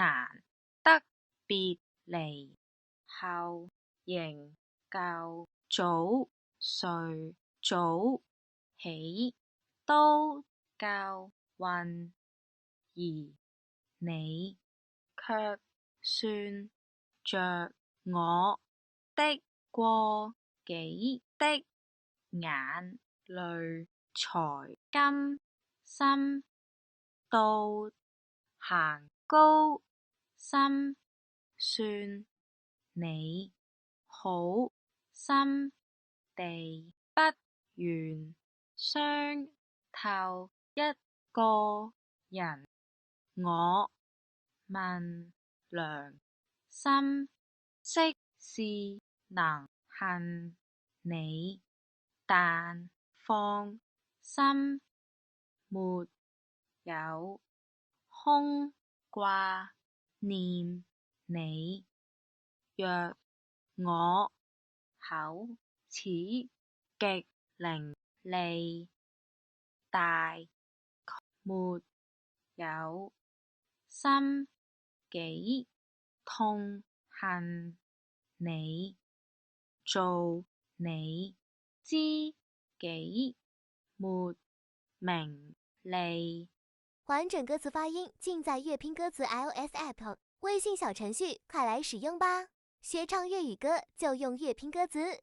難得別離，後仍舊早睡早起都夠運，而你卻算着我的過幾的眼淚才甘心到行高心算你好心地不願傷透一個人。我問良心，即是能恨你，但放心沒有空掛念你。若我口齒極伶俐，大沒有心幾痛恨你，做你知己沒名利。完整歌詞發音盡在粵拼歌詞 iOS App 微信小程序，快來使用吧！學唱粵語歌就用粵拼歌詞。